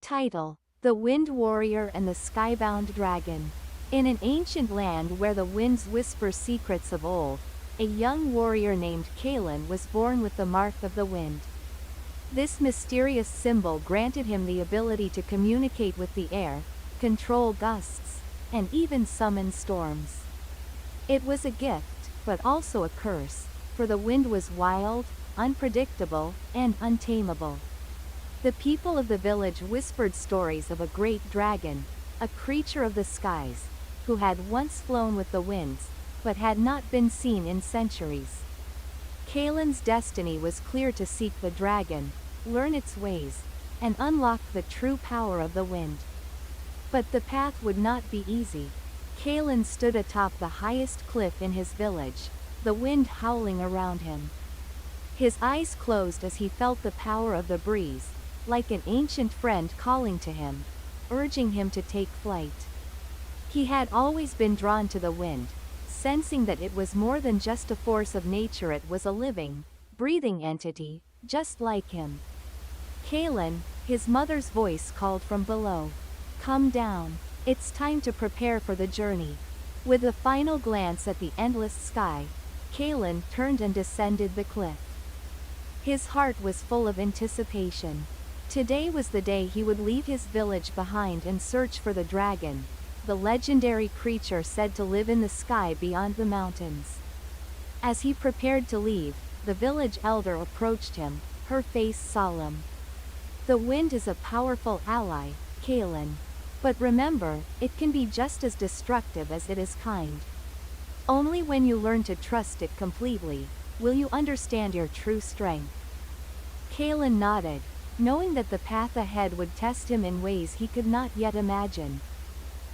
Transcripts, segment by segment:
Title: The Wind Warrior and the Skybound Dragon. In an ancient land where the winds whisper secrets of old, a young warrior named Kalen was born with the mark of the wind. This mysterious symbol granted him the ability to communicate with the air, control gusts, and even summon storms. It was a gift, but also a curse, for the wind was wild, unpredictable, and untamable. The people of the village whispered stories of a great dragon, a creature of the skies, who had once flown with the winds, but had not been seen in centuries. Kalen's destiny was clear: to seek the dragon, learn its ways, and unlock the true power of the wind. But the path would not be easy. Kalen stood atop the highest cliff in his village, the wind howling around him. His eyes closed as he felt the power of the breeze, like an ancient friend calling to him, urging him to take flight. He had always been drawn to the wind, sensing that it was more than just a force of nature. It was a living, breathing entity, just like him. Kalen, his mother's voice called from below. Come down. It's time to prepare for the journey. With a final glance at the endless sky, Kalen turned and descended the cliff. His heart was full of anticipation. Today was the day he would leave his village behind and search for the dragon, the legendary creature said to live in the sky beyond the mountains. As he prepared to leave, the village elder approached him, her face solemn. The wind is a powerful ally, Kalen. But remember, it can be just as destructive as it is kind. Only when you learn to trust it completely, will you understand your true strength. Kalen nodded, knowing that the path ahead would test him in ways he could not yet imagine.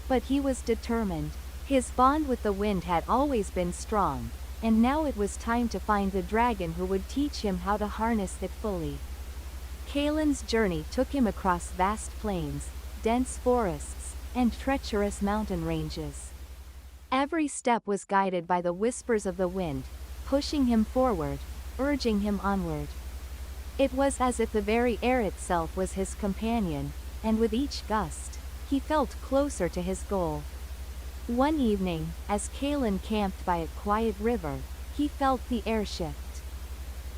But he was determined. His bond with the wind had always been strong, and now it was time to find the dragon who would teach him how to harness it fully. Kalen's journey took him across vast plains, dense forests, and treacherous mountain ranges. Every step was guided by the whispers of the wind, pushing him forward, urging him onward. It was as if the very air itself was his companion, and with each gust, he felt closer to his goal. One evening, as Kalen camped by a quiet river, he felt the air shift.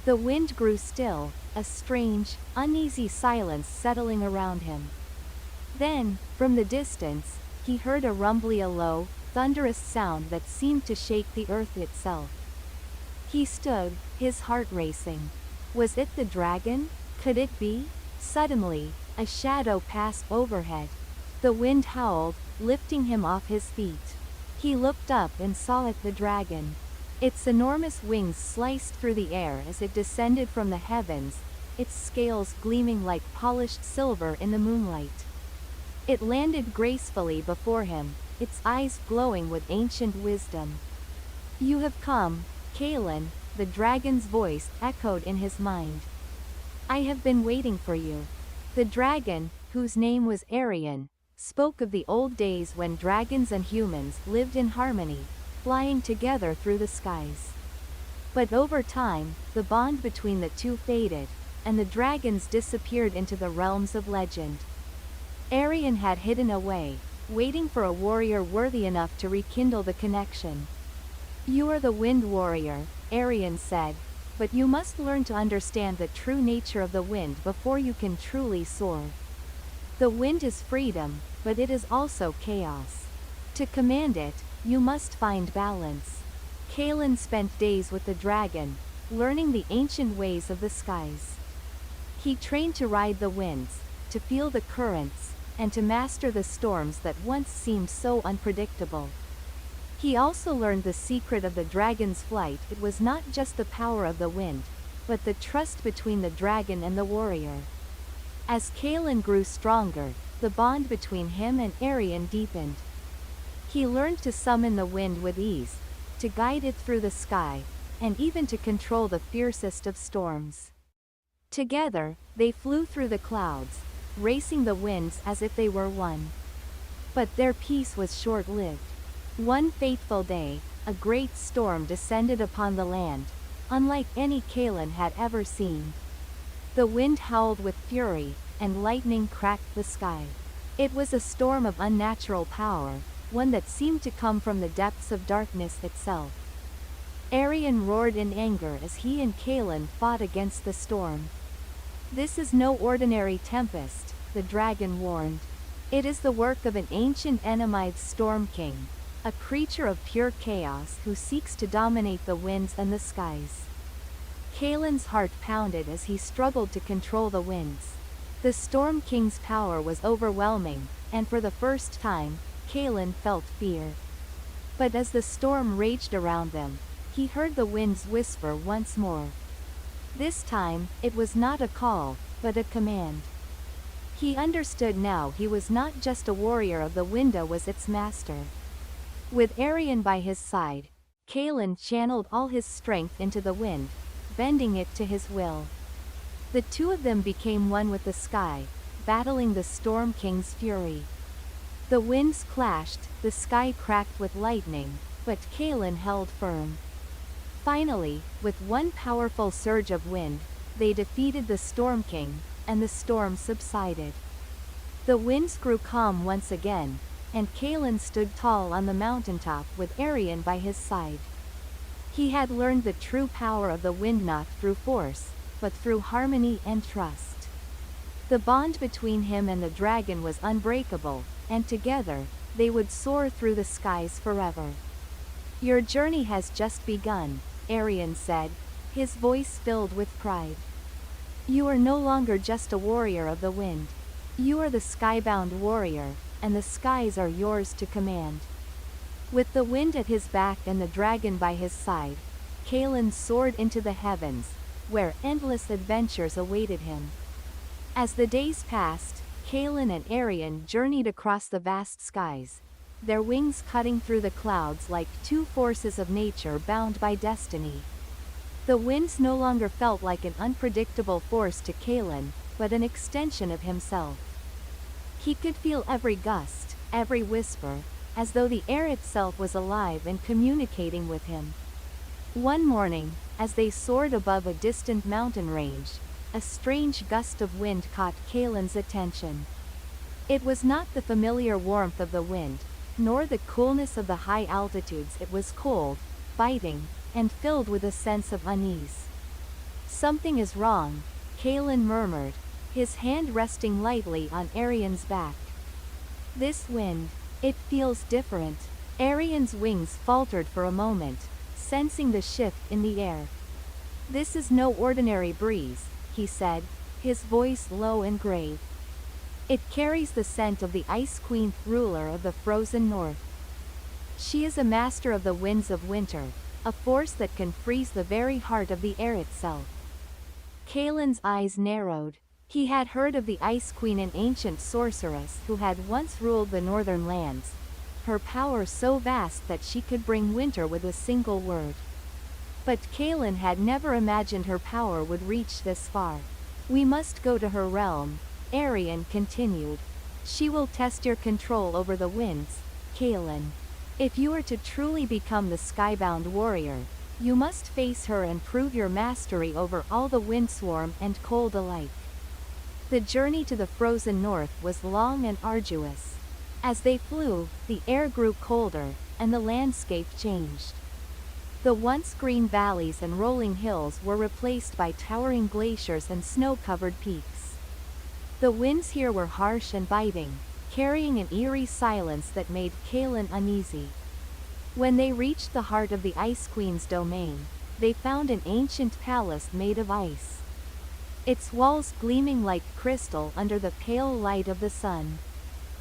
The wind grew still, a strange, uneasy silence settling around him. Then, from the distance, he heard a rumbly, a low, thunderous sound that seemed to shake the earth itself. He stood, his heart racing. Was it the dragon? Could it be? Suddenly, a shadow passed overhead. The wind howled, lifting him off his feet. He looked up and saw it, the dragon. Its enormous wings sliced through the air as it descended from the heavens, its scales gleaming like polished silver in the moonlight. It landed gracefully before him, its eyes glowing with ancient wisdom. You have come, Kalen, the dragon's voice echoed in his mind. I have been waiting for you. The dragon, whose name was Arian, spoke of the old days when dragons and humans lived in harmony, flying together through the skies. But over time, the bond between the two faded, and the dragons disappeared into the realms of legend. Arian had hidden away, waiting for a warrior worthy enough to rekindle the connection. You are the wind warrior, Arian said, but you must learn to understand the true nature of the wind before you can truly soar. The wind is freedom, but it is also chaos. To command it, you must find balance. Kalen spent days with the dragon, learning the ancient ways of the skies. He trained to ride the winds, to feel the currents, and to master the storms that once seemed so unpredictable. He also learned the secret of the dragon's flight. It was not just the power of the wind, but the trust between the dragon and the warrior. As Kalen grew stronger, the bond between him and Arian deepened. He learned to summon the wind with ease, to guide it through the sky, and even to control the fiercest of storms. Together, they flew through the clouds, racing the winds as if they were one. But their peace was short-lived. One fateful day, a great storm descended upon the land, unlike any Kalen had ever seen. The wind howled with fury, and lightning cracked the sky. It was a storm of unnatural power, one that seemed to come from the depths of darkness itself. Arion roared in anger as he and Kalin fought against the storm. "This is no ordinary tempest," the dragon warned. "It is the work of an ancient Enemythe Storm King, a creature of pure chaos who seeks to dominate the winds and the skies." Kalin's heart pounded as he struggled to control the winds. The Storm King's power was overwhelming, and for the first time, Kalin felt fear. But as the storm raged around them, he heard the winds whisper once more. This time, it was not a call, but a command. He understood now he was not just a warrior of the wind, was its master. With Arion by his side, Kalin channeled all his strength into the wind, bending it to his will. The two of them became one with the sky, battling the Storm King's fury. The winds clashed, the sky cracked with lightning, but Kalin held firm. Finally, with one powerful surge of wind, they defeated the Storm King, and the storm subsided. The winds grew calm once again, and Kalin stood tall on the mountaintop with Arion by his side. He had learned the true power of the wind, not through force, but through harmony and trust. The bond between him and the dragon was unbreakable, and together, they would soar through the skies forever. "Your journey has just begun," Arion said, his voice filled with pride. "You are no longer just a warrior of the wind. You are the skybound warrior, and the skies are yours to command." With the wind at his back and the dragon by his side, Kalin soared into the heavens, where endless adventures awaited him. As the days passed, Kalin and Arion journeyed across the vast skies, their wings cutting through the clouds like two forces of nature bound by destiny. The winds no longer felt like an unpredictable force to Kalin, but an extension of himself. He could feel every gust, every whisper, as though the air itself was alive and communicating with him. One morning, as they soared above a distant mountain range, a strange gust of wind caught Kalin's attention. It was not the familiar warmth of the wind, nor the coolness of the high altitudes. It was cold, biting, and filled with a sense of unease. "Something is wrong," Kalin murmured, his hand resting lightly on Arion's back. "This wind, it feels different." Arion's wings faltered for a moment, sensing the shift in the air. "This is no ordinary breeze," he said, his voice low and grave. "It carries the scent of the Ice Queen, ruler of the frozen north. She is a master of the winds of winter, a force that can freeze the very heart of the air itself." Kalin's eyes narrowed. He had heard of the Ice Queen, an ancient sorceress who had once ruled the northern lands, her power so vast that she could bring winter with a single word. But Kalin had never imagined her power would reach this far. "We must go to her realm," Arion continued. "She will test your control over the winds, Kalin. If you are to truly become the skybound warrior, you must face her and prove your mastery over all the windswarm and cold alike." The journey to the frozen north was long and arduous. As they flew, the air grew colder, and the landscape changed. The once green valleys and rolling hills were replaced by towering glaciers and snow-covered peaks. The winds here were harsh and biting, carrying an eerie silence that made Kalin uneasy. When they reached the heart of the Ice Queen's domain, they found an ancient palace made of ice, its walls gleaming like crystal under the pale light of the sun.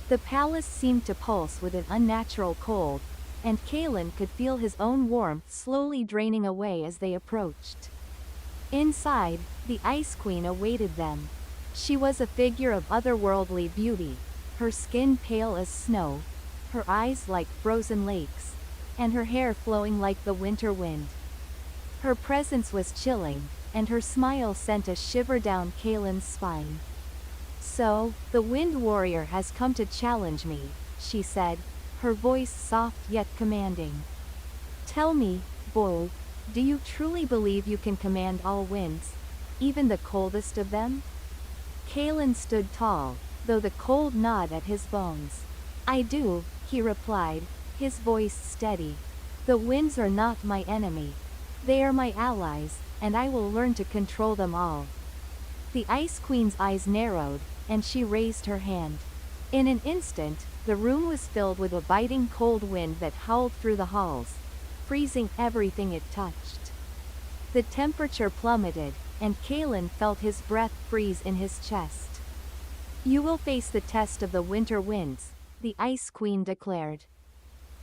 The palace seemed to pulse with an unnatural cold, and Kalin could feel his own warmth slowly draining away as they approached. Inside, the Ice Queen awaited them. She was a figure of otherworldly beauty, her skin pale as snow, her eyes like frozen lakes, and her hair flowing like the winter wind. Her presence was chilling, and her smile sent a shiver down Kalin's spine. "So, the Wind Warrior has come to challenge me," she said, her voice soft yet commanding. "Tell me, boy, do you truly believe you can command all winds, even the coldest of them?" Kalen stood tall, though the cold gnawed at his bones. "I do," he replied, his voice steady. "The winds are not my enemy. They are my allies, and I will learn to control them all." The Ice Queen's eyes narrowed, and she raised her hand. In an instant, the room was filled with a biting cold wind that howled through the halls, freezing everything it touched. The temperature plummeted, and Kalen felt his breath freeze in his chest. "You will face the test of the winter winds," the Ice Queen declared.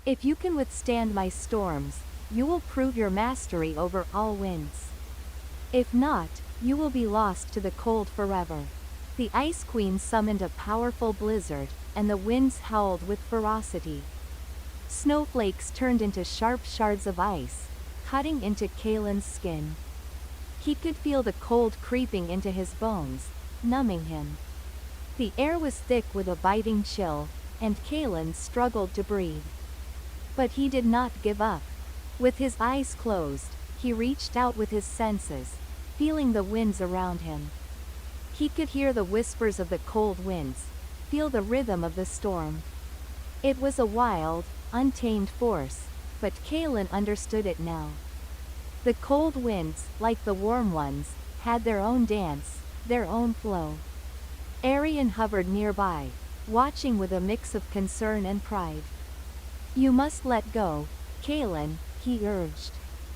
"If you can withstand my storms, you will prove your mastery over all winds. If not, you will be lost to the cold forever." The Ice Queen summoned a powerful blizzard, and the winds howled with ferocity. Snowflakes turned into sharp shards of ice, cutting into Kalen's skin. He could feel the cold creeping into his bones, numbing him. The air was thick with a biting chill, and Kalen struggled to breathe. But he did not give up. With his eyes closed, he reached out with his senses, feeling the winds around him. He could hear the whispers of the cold winds, feel the rhythm of the storm. It was a wild, untamed force, but Kalen understood it now. The cold winds, like the warm ones, had their own dance, their own flow. Arian hovered nearby, watching with a mix of concern and pride. "You must let go, Kalen," he urged.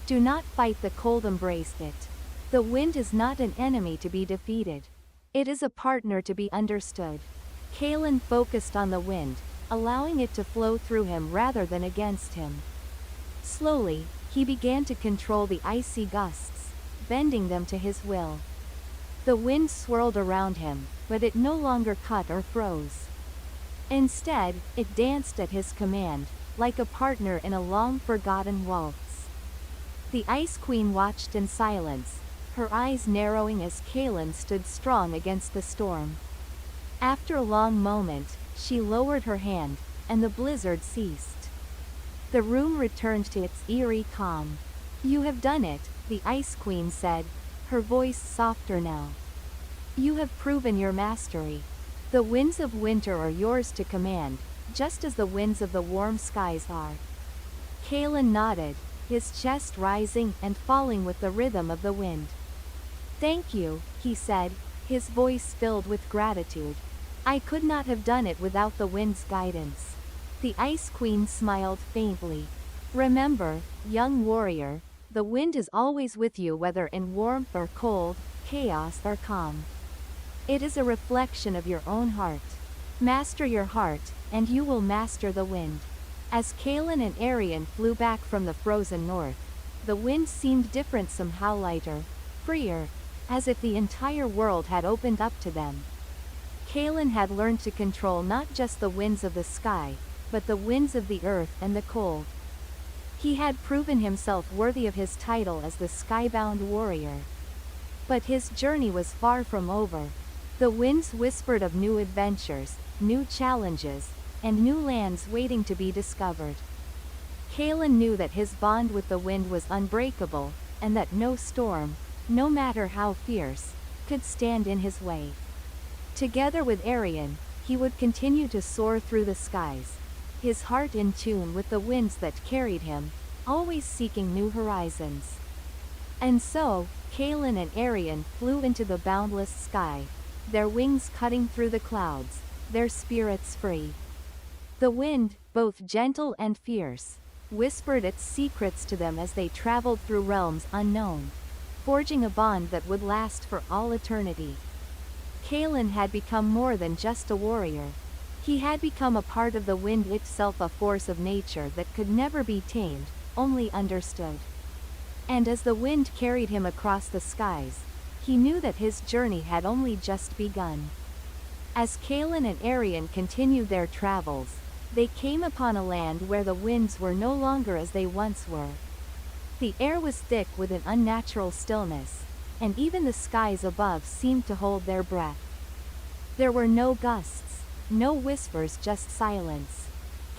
"Do not fight the cold, embrace it. The wind is not an enemy to be defeated. It is a partner to be understood." Kalen focused on the wind, allowing it to flow through him rather than against him. Slowly, he began to control the icy gusts, bending them to his will. The wind swirled around him, but it no longer cut or froze. Instead, it danced at his command, like a partner in a long-forgotten waltz. The Ice Queen watched in silence, her eyes narrowing as Kalen stood strong against the storm. After a long moment, she lowered her hand, and the blizzard ceased. The room returned to its eerie calm. "You have done it," the Ice Queen said, her voice softer now. "You have proven your mastery. The winds of winter are yours to command, just as the winds of the warm skies are." Kalen nodded, his chest rising and falling with the rhythm of the wind. "Thank you," he said, his voice filled with gratitude. "I could not have done it without the wind's guidance." The Ice Queen smiled faintly. "Remember, young warrior, the wind is always with you, whether in warmth or cold, chaos or calm. It is a reflection of your own heart. Master your heart, and you will master the wind." As Kalen and Arian flew back from the frozen north, the wind seemed different, somehow lighter, freer, as if the entire world had opened up to them. Kalen had learned to control not just the winds of the sky, but the winds of the earth and the cold. He had proven himself worthy of his title as the skybound warrior. But his journey was far from over. The winds whispered of new adventures, new challenges, and new lands waiting to be discovered. Kalen knew that his bond with the wind was unbreakable, and that no storm, no matter how fierce, could stand in his way. Together with Arian, he would continue to soar through the skies, his heart in tune with the winds that carried him, always seeking new horizons. And so, Kalen and Arian flew into the boundless sky, their wings cutting through the clouds, their spirits free. The wind, both gentle and fierce, whispered its secrets to them as they traveled through realms unknown, forging a bond that would last for all eternity. Kalen had become more than just a warrior. He had become a part of the wind itself, a force of nature that could never be tamed, only understood. And as the wind carried him across the skies, he knew that his journey had only just begun. As Kalen and Arian continued their travels, they came upon a land where the winds were no longer as they once were. The air was thick with an unnatural stillness, and even the skies above seemed to hold their breath. There were no gusts, no whispers, just silence.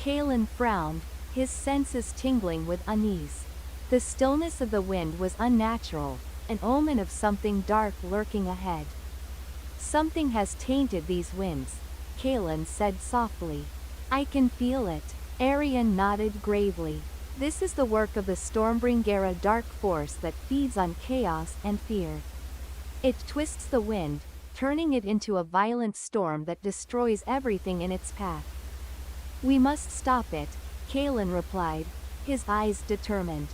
Kalen frowned, his senses tingling with unease. The stillness of the wind was unnatural, an omen of something dark lurking ahead. Something has tainted these winds, Kalen said softly. I can feel it. Arian nodded gravely. This is the work of the Stormbringer, a dark force that feeds on chaos and fear. It twists the wind, turning it into a violent storm that destroys everything in its path. We must stop it, Kalen replied, his eyes determined.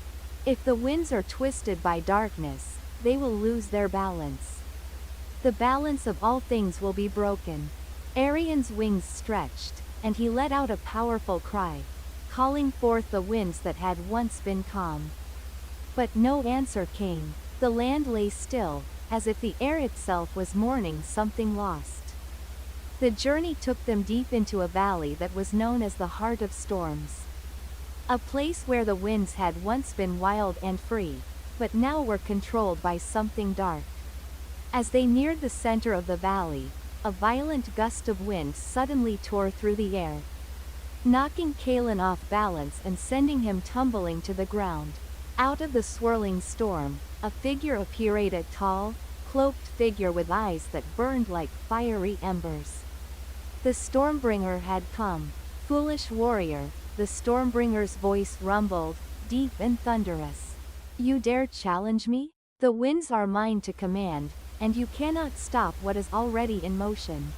If the winds are twisted by darkness, they will lose their balance. The balance of all things will be broken. Arian's wings stretched, and he let out a powerful cry, calling forth the winds that had once been calm. But no answer came. The land lay still, as if the air itself was mourning something lost. The journey took them deep into a valley that was known as the Heart of Storms. A place where the winds had once been wild and free, but now were controlled by something dark. As they neared the center of the valley, a violent gust of wind suddenly tore through the air, knocking Kalen off balance and sending him tumbling to the ground. Out of the swirling storm, a figure appeared, a tall, cloaked figure with eyes that burned like fiery embers. The Stormbringer had come. Foolish warrior, the Stormbringer's voice rumbled, deep and thunderous. You dare challenge me? The winds are mine to command, and you cannot stop what is already in motion.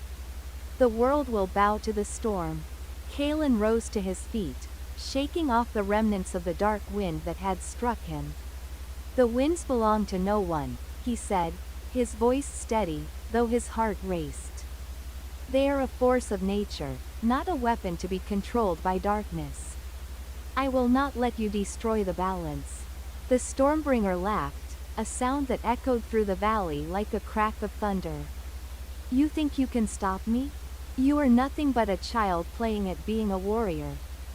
The world will bow to the storm. Kalen rose to his feet, shaking off the remnants of the dark wind that had struck him. The winds belong to no one, he said, his voice steady, though his heart raced. They are a force of nature, not a weapon to be controlled by darkness. I will not let you destroy the balance. The Stormbringer laughed, a sound that echoed through the valley like a crack of thunder. You think you can stop me? You are nothing but a child playing at being a warrior.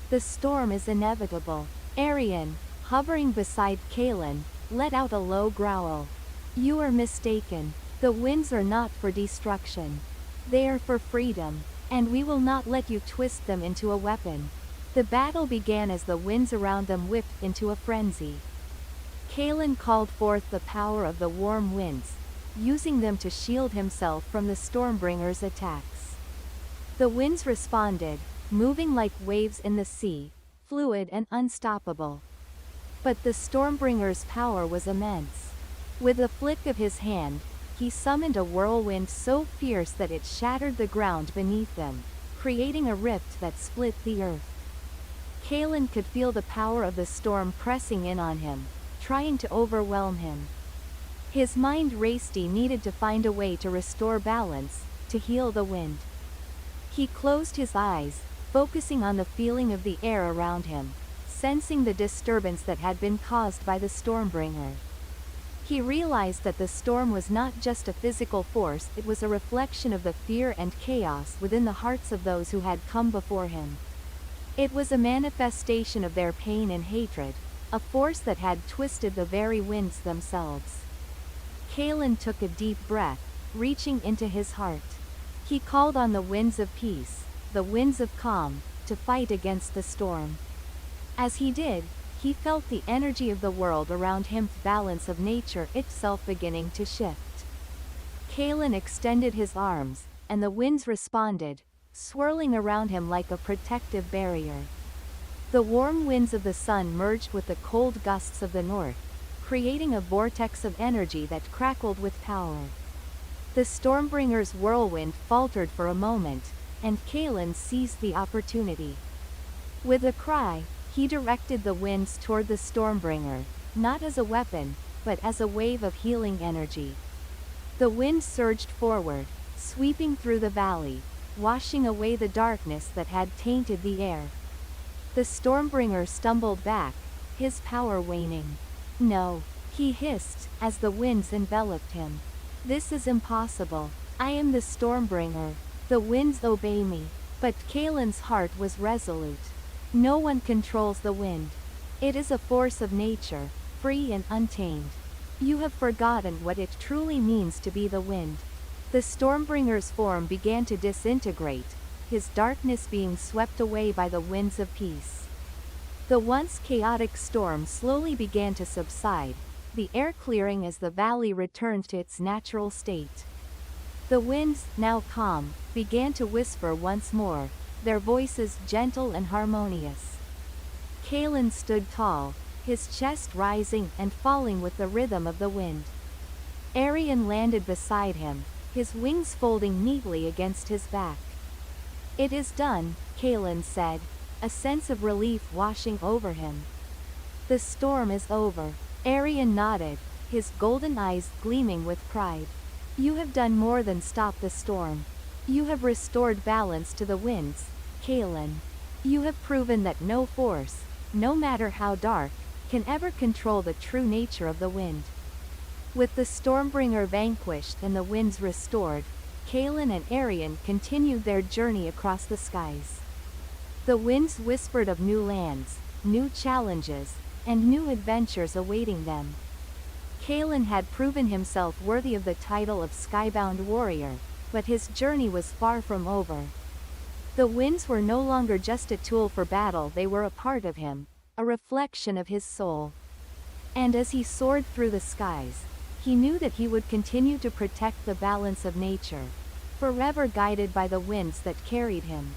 The storm is inevitable. Arian, hovering beside Kalen, let out a low growl. You are mistaken. The winds are not for destruction. They are for freedom, and we will not let you twist them into a weapon. The battle began as the winds around them whipped into a frenzy. Kalen called forth the power of the warm winds, using them to shield himself from the Stormbringer's attacks. The winds responded, moving like waves in the sea, fluid and unstoppable. But the Stormbringer's power was immense. With a flick of his hand, he summoned a whirlwind so fierce that it shattered the ground beneath them, creating a rift that split the earth. Kalen could feel the power of the storm pressing in on him, trying to overwhelm him. His mind raced. He needed to find a way to restore balance, to heal the wind. He closed his eyes, focusing on the feeling of the air around him, sensing the disturbance that had been caused by the Stormbringer. He realized that the storm was not just a physical force, it was a reflection of the fear and chaos within the hearts of those who had come before him. It was a manifestation of their pain and hatred, a force that had twisted the very winds themselves. Kalen took a deep breath, reaching into his heart. He called on the winds of peace, the winds of calm, to fight against the storm. As he did, he felt the energy of the world around him, the balance of nature itself beginning to shift. Kalen extended his arms, and the winds responded, swirling around him like a protective barrier. The warm winds of the sun merged with the cold gusts of the north, creating a vortex of energy that crackled with power. The Stormbringer's whirlwind faltered for a moment, and Kalen seized the opportunity. With a cry, he directed the winds toward the Stormbringer, not as a weapon, but as a wave of healing energy. The wind surged forward, sweeping through the valley, washing away the darkness that had tainted the air. The Stormbringer stumbled back, his power waning. No, he hissed, as the winds enveloped him. This is impossible. I am the Stormbringer. The winds obey me. But Kalen's heart was resolute. No one controls the wind. It is a force of nature, free and untamed. You have forgotten what it truly means to be the wind. The Stormbringer's form began to disintegrate, his darkness being swept away by the winds of peace. The once chaotic storm slowly began to subside, the air clearing as the valley returned to its natural state. The winds, now calm, began to whisper once more, their voices gentle and harmonious. Kalen stood tall, his chest rising and falling with the rhythm of the wind. Arion landed beside him, his wings folding neatly against his back. "It is done," Kalen said, a sense of relief washing over him. "The storm is over." Arion nodded, his golden eyes gleaming with pride. "You have done more than stop the storm. You have restored balance to the winds, Kalen. You have proven that no force, no matter how dark, can ever control the true nature of the wind." With the Stormbringer vanquished and the winds restored, Kalen and Arion continued their journey across the skies. The winds whispered of new lands, new challenges, and new adventures awaiting them. Kalen had proven himself worthy of the title of Skybound Warrior, but his journey was far from over. The winds were no longer just a tool for battle, they were a part of him, a reflection of his soul. And as he soared through the skies, he knew that he would continue to protect the balance of nature, forever guided by the winds that carried him.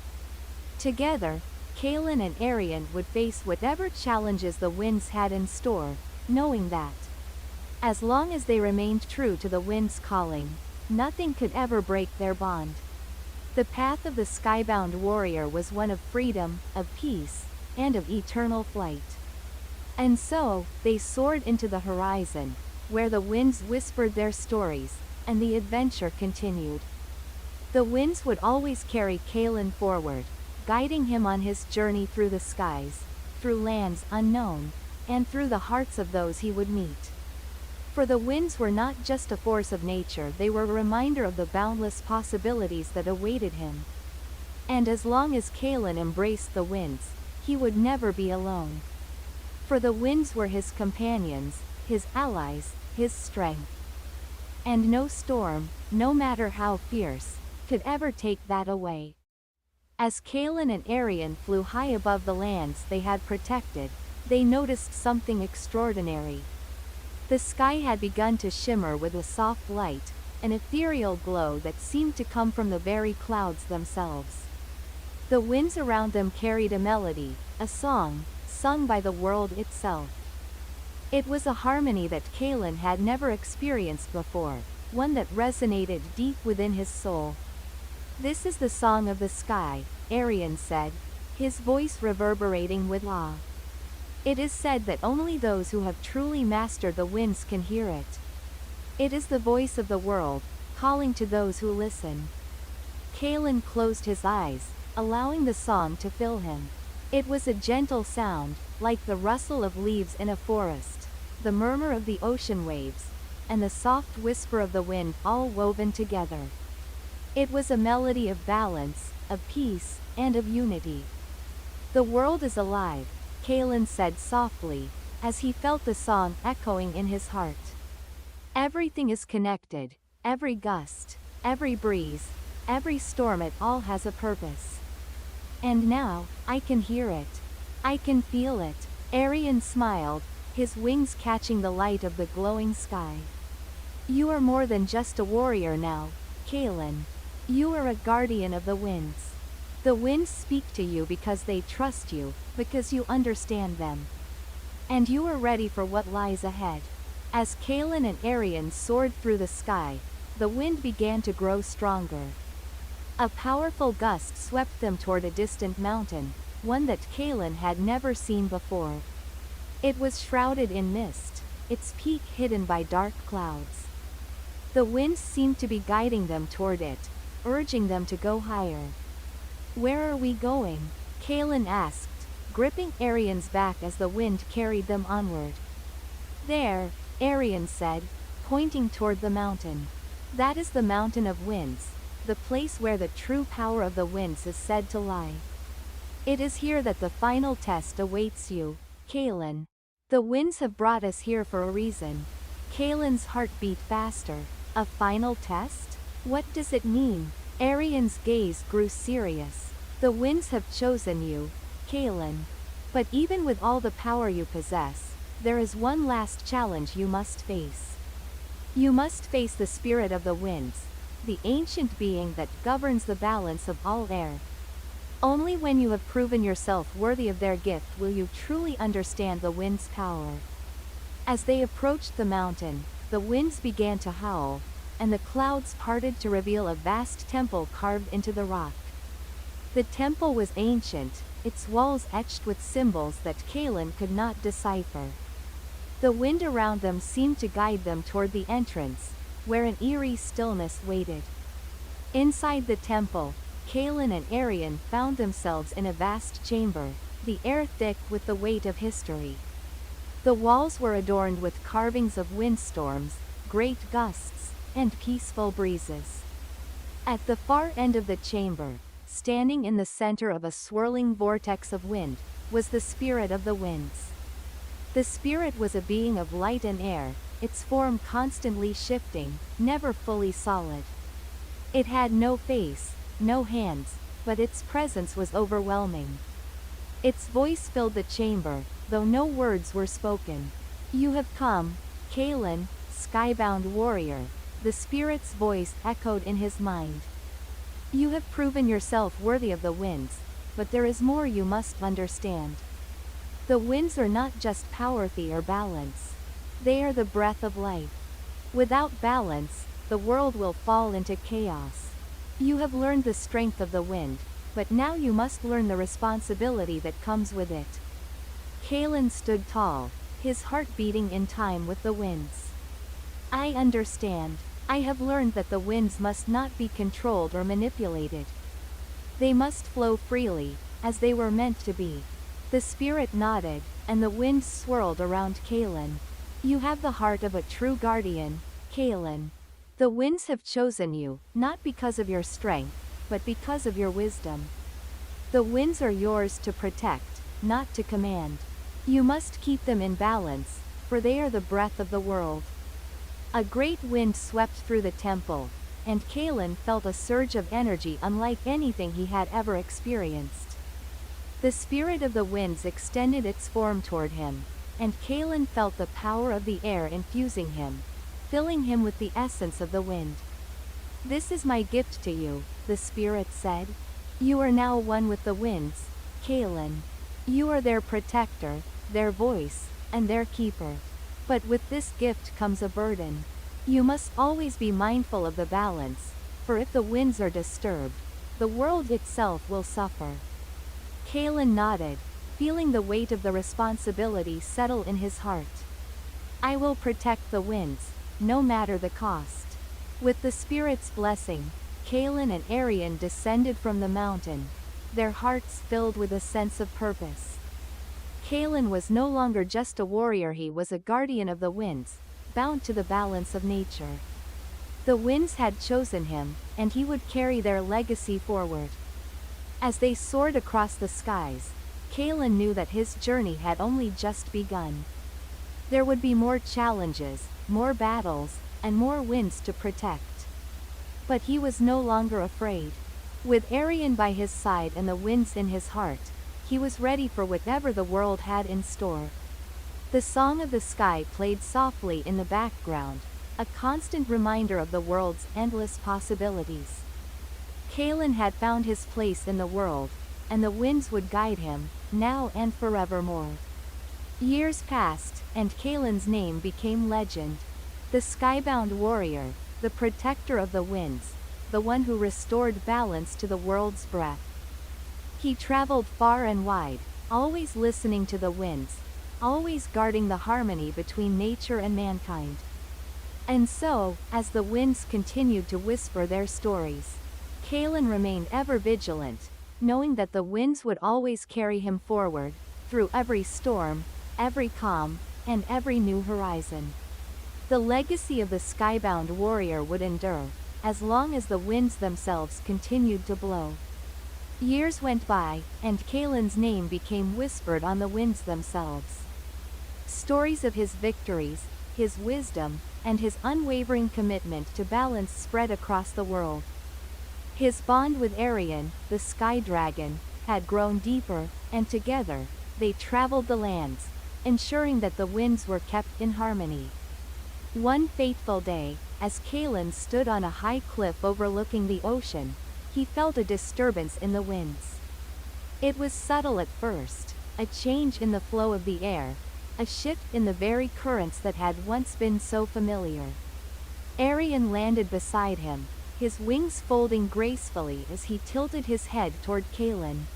Together, Kalen and Arion would face whatever challenges the winds had in store, knowing that, as long as they remained true to the wind's calling, nothing could ever break their bond. The path of the Skybound Warrior was one of freedom, of peace, and of eternal flight. And so, they soared into the horizon, where the winds whispered their stories, and the adventure continued. The winds would always carry Kalen forward, guiding him on his journey through the skies, through lands unknown, and through the hearts of those he would meet. For the winds were not just a force of nature, they were a reminder of the boundless possibilities that awaited him. And as long as Kalen embraced the winds, he would never be alone. For the winds were his companions, his allies, his strength. And no storm, no matter how fierce, could ever take that away. As Kalen and Arion flew high above the lands they had protected, they noticed something extraordinary. The sky had begun to shimmer with a soft light, an ethereal glow that seemed to come from the very clouds themselves. The winds around them carried a melody, a song, sung by the world itself. It was a harmony that Kalen had never experienced before, one that resonated deep within his soul. "This is the song of the sky," Arion said, his voice reverberating with awe. "It is said that only those who have truly mastered the winds can hear it. It is the voice of the world, calling to those who listen." Kalen closed his eyes, allowing the song to fill him. It was a gentle sound, like the rustle of leaves in a forest, the murmur of the ocean waves, and the soft whisper of the wind all woven together. It was a melody of balance, of peace, and of unity. "The world is alive," Kalen said softly, as he felt the song echoing in his heart. "Everything is connected, every gust, every breeze, every storm, it all has a purpose. And now, I can hear it. I can feel it." Arion smiled, his wings catching the light of the glowing sky. "You are more than just a warrior now, Kalen. You are a guardian of the winds. The winds speak to you because they trust you, because you understand them. And you are ready for what lies ahead." As Kalen and Arion soared through the sky, the wind began to grow stronger. A powerful gust swept them toward a distant mountain, one that Kalen had never seen before. It was shrouded in mist, its peak hidden by dark clouds. The winds seemed to be guiding them toward it, urging them to go higher. "Where are we going?" Kalen asked, gripping Arion's back as the wind carried them onward. "There," Arion said, pointing toward the mountain. "That is the Mountain of Winds, the place where the true power of the winds is said to lie. It is here that the final test awaits you, Kalen. The winds have brought us here for a reason." Kalen's heart beat faster. "A final test? What does it mean?" Arion's gaze grew serious. "The winds have chosen you, Kalen. But even with all the power you possess, there is one last challenge you must face. You must face the spirit of the winds, the ancient being that governs the balance of all air. Only when you have proven yourself worthy of their gift will you truly understand the wind's power. As they approached the mountain, the winds began to howl, and the clouds parted to reveal a vast temple carved into the rock. The temple was ancient, its walls etched with symbols that Kaelin could not decipher. The wind around them seemed to guide them toward the entrance, where an eerie stillness waited. Inside the temple, Kaelin and Arion found themselves in a vast chamber, the air thick with the weight of history. The walls were adorned with carvings of windstorms, great gusts, and peaceful breezes. At the far end of the chamber, standing in the center of a swirling vortex of wind, was the spirit of the winds. The spirit was a being of light and air, its form constantly shifting, never fully solid. It had no face, no hands, but its presence was overwhelming. Its voice filled the chamber, though no words were spoken. "You have come, Kaelin, skybound warrior," the spirit's voice echoed in his mind. "You have proven yourself worthy of the winds, but there is more you must understand. The winds are not just powerful or balance. They are the breath of life. Without balance, the world will fall into chaos. You have learned the strength of the wind, but now you must learn the responsibility that comes with it." Kaelin stood tall, his heart beating in time with the winds. "I understand. I have learned that the winds must not be controlled or manipulated. They must flow freely, as they were meant to be." The spirit nodded, and the winds swirled around Kaelin. "You have the heart of a true guardian, Kaelin. The winds have chosen you, not because of your strength, but because of your wisdom. The winds are yours to protect, not to command. You must keep them in balance, for they are the breath of the world." A great wind swept through the temple, and Kaelin felt a surge of energy unlike anything he had ever experienced. The spirit of the winds extended its form toward him, and Kaelin felt the power of the air infusing him, filling him with the essence of the wind. "This is my gift to you," the spirit said. "You are now one with the winds, Kaelin. You are their protector, their voice, and their keeper. But with this gift comes a burden. You must always be mindful of the balance, for if the winds are disturbed, the world itself will suffer." Kaelin nodded, feeling the weight of the responsibility settle in his heart. "I will protect the winds, no matter the cost." With the spirit's blessing, Kaelin and Arion descended from the mountain, their hearts filled with a sense of purpose. Kaelin was no longer just a warrior, he was a guardian of the winds, bound to the balance of nature. The winds had chosen him, and he would carry their legacy forward. As they soared across the skies, Kaelin knew that his journey had only just begun. There would be more challenges, more battles, and more winds to protect. But he was no longer afraid. With Arion by his side and the winds in his heart, he was ready for whatever the world had in store. The song of the sky played softly in the background, a constant reminder of the world's endless possibilities. Kaelin had found his place in the world, and the winds would guide him, now and forevermore. Years passed, and Kaelin's name became legend. The skybound warrior, the protector of the winds, the one who restored balance to the world's breath. He traveled far and wide, always listening to the winds, always guarding the harmony between nature and mankind. And so, as the winds continued to whisper their stories, Kaelin remained ever vigilant, knowing that the winds would always carry him forward, through every storm, every calm, and every new horizon. The legacy of the skybound warrior would endure, as long as the winds themselves continued to blow. Years went by, and Kaelin's name became whispered on the winds themselves. Stories of his victories, his wisdom, and his unwavering commitment to balance spread across the world. His bond with Arion, the sky dragon, had grown deeper, and together, they traveled the lands, ensuring that the winds were kept in harmony. One fateful day, as Kalen stood on a high cliff overlooking the ocean, he felt a disturbance in the winds. It was subtle at first, a change in the flow of the air, a shift in the very currents that had once been so familiar. Arion landed beside him, his wings folding gracefully as he tilted his head toward Kalen.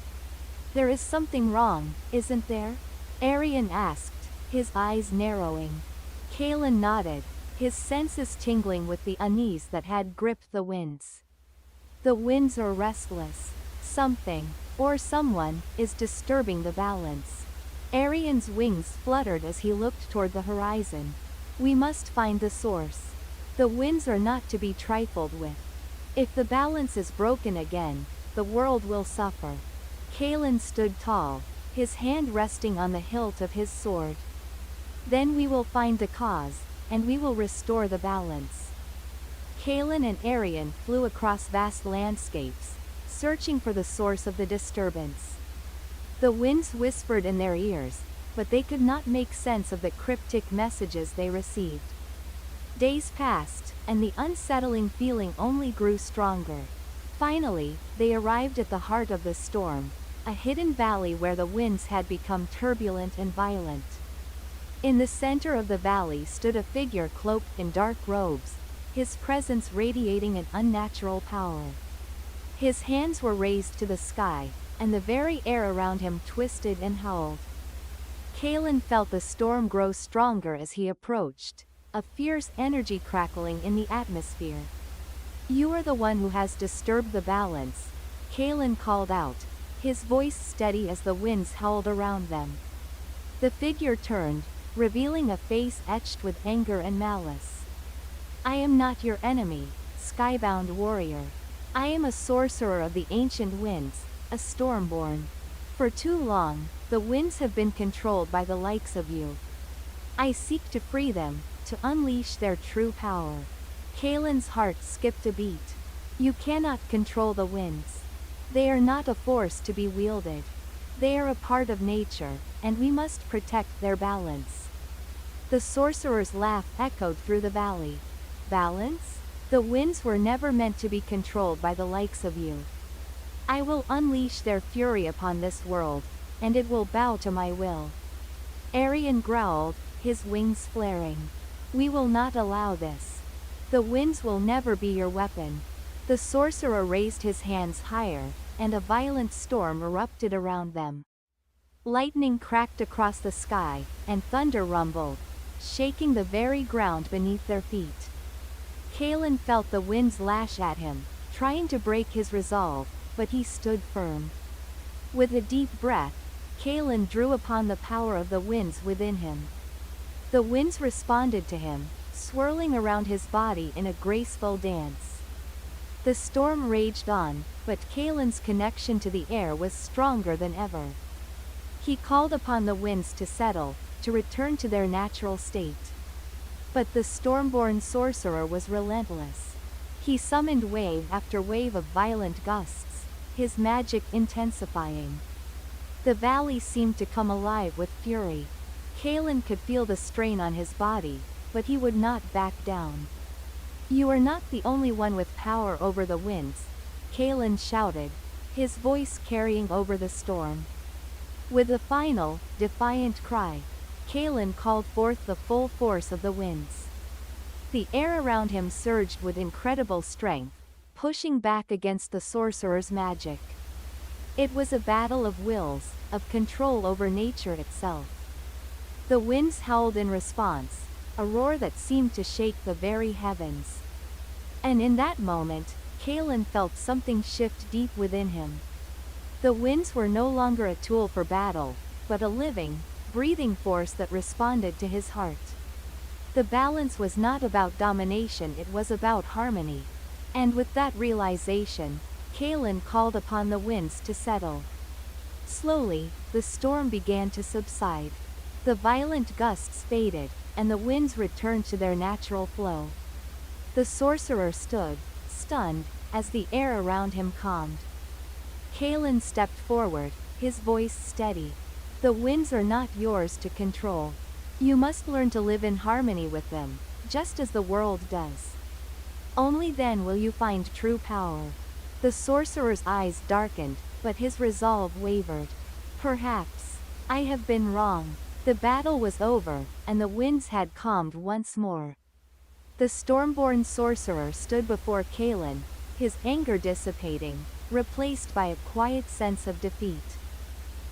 "There is something wrong, isn't there?" Arion asked, his eyes narrowing. Kalen nodded, his senses tingling with the unease that had gripped the winds. "The winds are restless. Something, or someone, is disturbing the balance." Arion's wings fluttered as he looked toward the horizon. "We must find the source. The winds are not to be trifled with. If the balance is broken again, the world will suffer." Kalen stood tall, his hand resting on the hilt of his sword. "Then we will find the cause, and we will restore the balance." Kalen and Arion flew across vast landscapes, searching for the source of the disturbance. The winds whispered in their ears, but they could not make sense of the cryptic messages they received. Days passed, and the unsettling feeling only grew stronger. Finally, they arrived at the heart of the storm, a hidden valley where the winds had become turbulent and violent. In the center of the valley stood a figure cloaked in dark robes, his presence radiating an unnatural power. His hands were raised to the sky, and the very air around him twisted and howled. Kalen felt the storm grow stronger as he approached, a fierce energy crackling in the atmosphere. "You are the one who has disturbed the balance," Kalen called out, his voice steady as the winds howled around them. The figure turned, revealing a face etched with anger and malice. "I am not your enemy, skybound warrior. I am a sorcerer of the ancient winds, a stormborn. For too long, the winds have been controlled by the likes of you. I seek to free them, to unleash their true power." Kalen's heart skipped a beat. "You cannot control the winds. They are not a force to be wielded. They are a part of nature, and we must protect their balance." The sorcerer's laugh echoed through the valley. "Balance? The winds were never meant to be controlled by the likes of you. I will unleash their fury upon this world, and it will bow to my will." Arion growled, his wings flaring. "We will not allow this. The winds will never be your weapon." The sorcerer raised his hands higher, and a violent storm erupted around them. Lightning cracked across the sky, and thunder rumbled, shaking the very ground beneath their feet. Kalen felt the winds lash at him, trying to break his resolve, but he stood firm. With a deep breath, Kalen drew upon the power of the winds within him. The winds responded to him, swirling around his body in a graceful dance. The storm raged on, but Kalen's connection to the air was stronger than ever. He called upon the winds to settle, to return to their natural state. But the stormborn sorcerer was relentless. He summoned wave after wave of violent gusts, his magic intensifying. The valley seemed to come alive with fury. Kalen could feel the strain on his body, but he would not back down. "You are not the only one with power over the winds," Kalen shouted, his voice carrying over the storm. With a final, defiant cry, Kalen called forth the full force of the winds. The air around him surged with incredible strength, pushing back against the sorcerer's magic. It was a battle of wills, of control over nature itself. The winds howled in response, a roar that seemed to shake the very heavens. And in that moment, Kalen felt something shift deep within him. The winds were no longer a tool for battle, but a living, breathing force that responded to his heart. The balance was not about domination, it was about harmony. And with that realization, Kalen called upon the winds to settle. Slowly, the storm began to subside. The violent gusts faded, and the winds returned to their natural flow. The sorcerer stood, stunned, as the air around him calmed. Kalen stepped forward, his voice steady. "The winds are not yours to control. You must learn to live in harmony with them. just as the world does. Only then will you find true power. The sorcerer's eyes darkened, but his resolve wavered. Perhaps I have been wrong. The battle was over, and the winds had calmed once more. The stormborn sorcerer stood before Kalen, his anger dissipating, replaced by a quiet sense of defeat.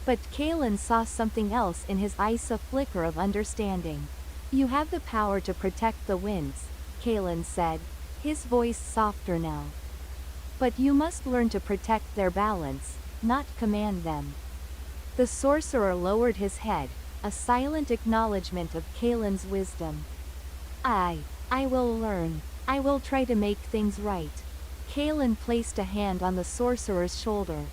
But Kalen saw something else in his eyes, a flicker of understanding. You have the power to protect the winds, Kalen said, his voice softer now. But you must learn to protect their balance, not command them. The sorcerer lowered his head, a silent acknowledgement of Kalen's wisdom. I will learn. I will try to make things right. Kalen placed a hand on the sorcerer's shoulder.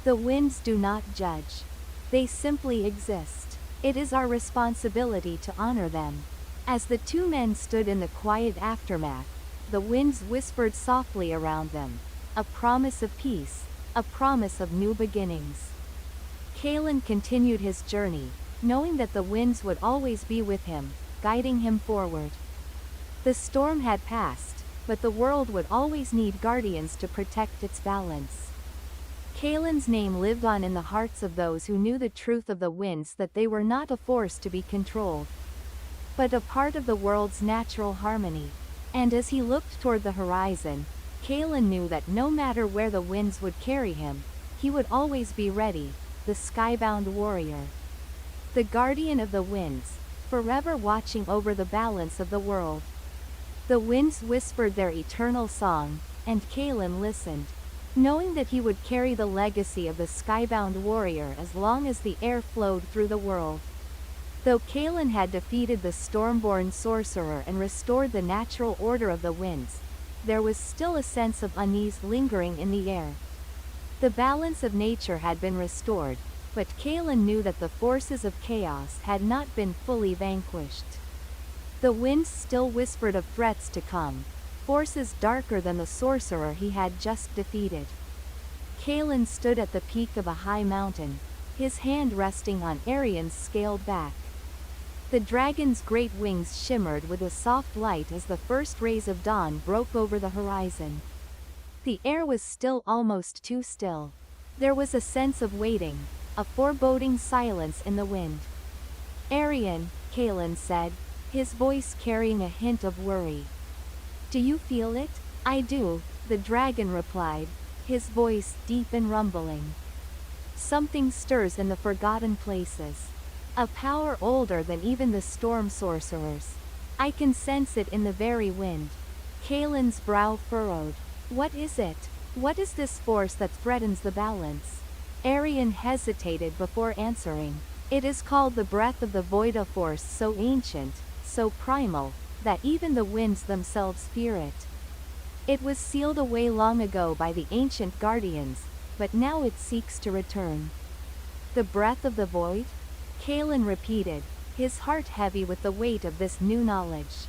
The winds do not judge. They simply exist. It is our responsibility to honor them. As the two men stood in the quiet aftermath, the winds whispered softly around them. A promise of peace, a promise of new beginnings. Kalen continued his journey, knowing that the winds would always be with him, guiding him forward. The storm had passed, but the world would always need guardians to protect its balance. Kalen's name lived on in the hearts of those who knew the truth of the winds, that they were not a force to be controlled, but a part of the world's natural harmony. And as he looked toward the horizon, Kalen knew that no matter where the winds would carry him, he would always be ready, the skybound warrior. The guardian of the winds, forever watching over the balance of the world. The winds whispered their eternal song, and Kalen listened, knowing that he would carry the legacy of the skybound warrior as long as the air flowed through the world. Though Kalen had defeated the stormborn sorcerer and restored the natural order of the winds, there was still a sense of unease lingering in the air. The balance of nature had been restored, but Kalen knew that the forces of chaos had not been fully vanquished. The winds still whispered of threats to come, forces darker than the sorcerer he had just defeated. Kalen stood at the peak of a high mountain, his hand resting on Arian's scaled back. The dragon's great wings shimmered with a soft light as the first rays of dawn broke over the horizon. The air was still almost too still. There was a sense of waiting, a foreboding silence in the wind. Arian, Kalen said, his voice carrying a hint of worry. Do you feel it? I do, the dragon replied, his voice deep and rumbling. Something stirs in the forgotten places. A power older than even the storm sorcerers. I can sense it in the very wind. Kalen's brow furrowed. What is it? What is this force that threatens the balance? Arian hesitated before answering. It is called the breath of the void, a force so ancient, so primal, that even the winds themselves fear it. It was sealed away long ago by the ancient guardians, but now it seeks to return. The breath of the void? Kalen repeated, his heart heavy with the weight of this new knowledge.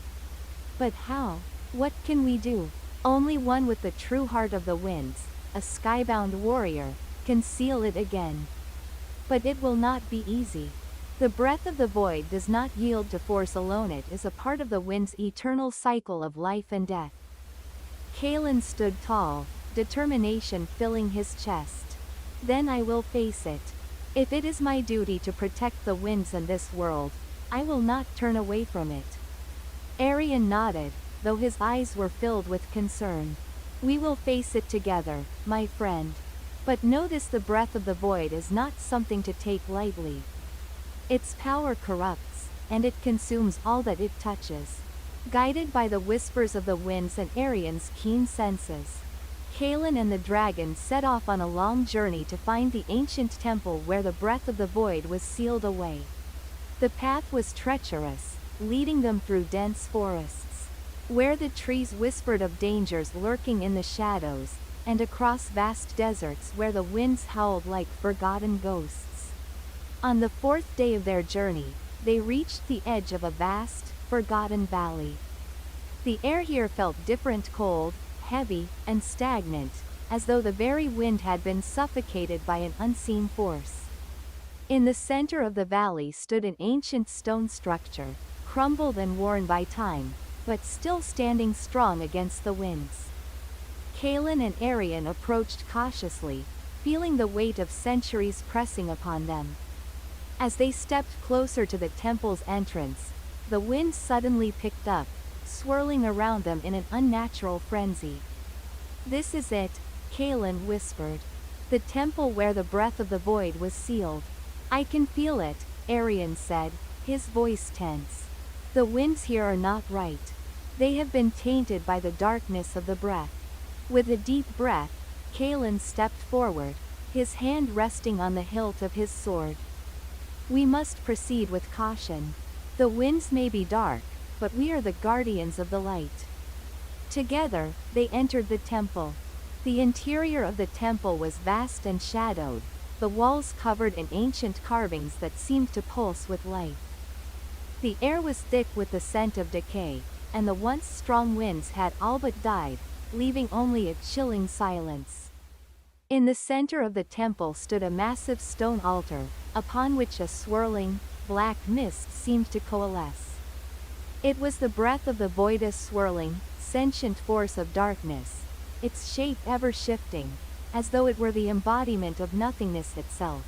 But how? What can we do? Only one with the true heart of the winds, a skybound warrior, can seal it again. But it will not be easy. The breath of the void does not yield to force alone, it is a part of the wind's eternal cycle of life and death. Kalen stood tall, determination filling his chest. Then I will face it. If it is my duty to protect the winds and this world, I will not turn away from it. Arian nodded, though his eyes were filled with concern. We will face it together, my friend. But notice the breath of the void is not something to take lightly. Its power corrupts, and it consumes all that it touches. Guided by the whispers of the winds and Arian's keen senses, Kalen and the dragon set off on a long journey to find the ancient temple where the breath of the void was sealed away. The path was treacherous, leading them through dense forests, where the trees whispered of dangers lurking in the shadows, and across vast deserts where the winds howled like forgotten ghosts. On the fourth day of their journey, they reached the edge of a vast, forgotten valley. The air here felt different, cold, heavy, and stagnant, as though the very wind had been suffocated by an unseen force. In the center of the valley stood an ancient stone structure, crumbled and worn by time, but still standing strong against the winds. Kalen and Arian approached cautiously, feeling the weight of centuries pressing upon them. As they stepped closer to the temple's entrance, the wind suddenly picked up, swirling around them in an unnatural frenzy. "This is it," Kalen whispered. "The temple where the breath of the void was sealed." "I can feel it," Arian said, his voice tense. "The winds here are not right. They have been tainted by the darkness of the breath." With a deep breath, Kalen stepped forward, his hand resting on the hilt of his sword. "We must proceed with caution. The winds may be dark, but we are the guardians of the light." Together, they entered the temple. The interior of the temple was vast and shadowed, the walls covered in ancient carvings that seemed to pulse with life. The air was thick with the scent of decay, and the once strong winds had all but died, leaving only a chilling silence. In the center of the temple stood a massive stone altar, upon which a swirling, black mist seemed to coalesce. It was the breath of the void's swirling, sentient force of darkness, its shape ever shifting, as though it were the embodiment of nothingness itself.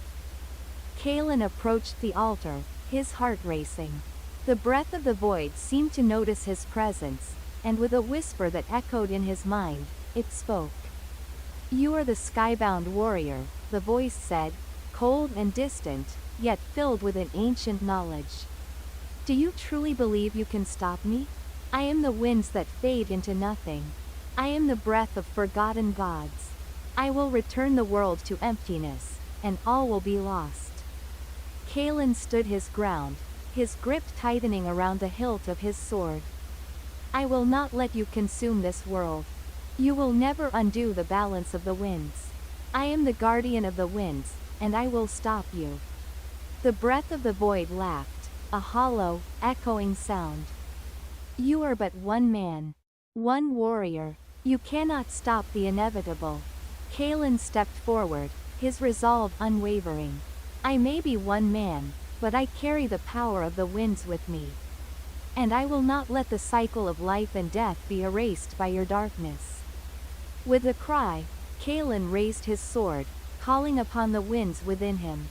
Kalen approached the altar, his heart racing. The breath of the void seemed to notice his presence, and with a whisper that echoed in his mind, it spoke. "You are the skybound warrior," the voice said, cold and distant, yet filled with an ancient knowledge. "Do you truly believe you can stop me? I am the winds that fade into nothing. I am the breath of forgotten gods. I will return the world to emptiness, and all will be lost." Kalen stood his ground, his grip tightening around the hilt of his sword. "I will not let you consume this world. You will never undo the balance of the winds. I am the guardian of the winds, and I will stop you." The breath of the void laughed, a hollow, echoing sound. "You are but one man. One warrior. You cannot stop the inevitable." Kalen stepped forward, his resolve unwavering. "I may be one man, but I carry the power of the winds with me. And I will not let the cycle of life and death be erased by your darkness." With a cry, Kalen raised his sword, calling upon the winds within him.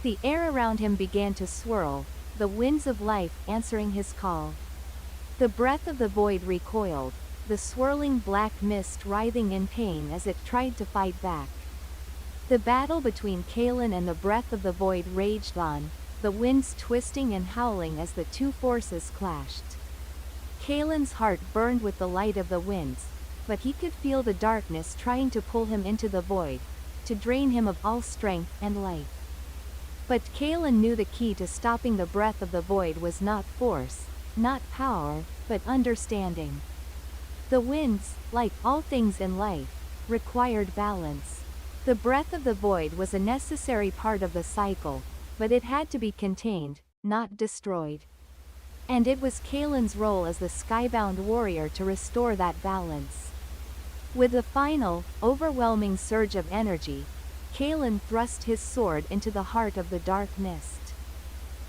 The air around him began to swirl, the winds of life answering his call. The breath of the void recoiled, the swirling black mist writhing in pain as it tried to fight back. The battle between Kalen and the breath of the void raged on, the winds twisting and howling as the two forces clashed. Kalen's heart burned with the light of the winds, but he could feel the darkness trying to pull him into the void, to drain him of all strength and life. But Kalen knew the key to stopping the breath of the void was not force, not power, but understanding. The winds, like all things in life, required balance. The breath of the void was a necessary part of the cycle, but it had to be contained, not destroyed. And it was Kalen's role as the skybound warrior to restore that balance. With a final, overwhelming surge of energy, Kalen thrust his sword into the heart of the dark mist.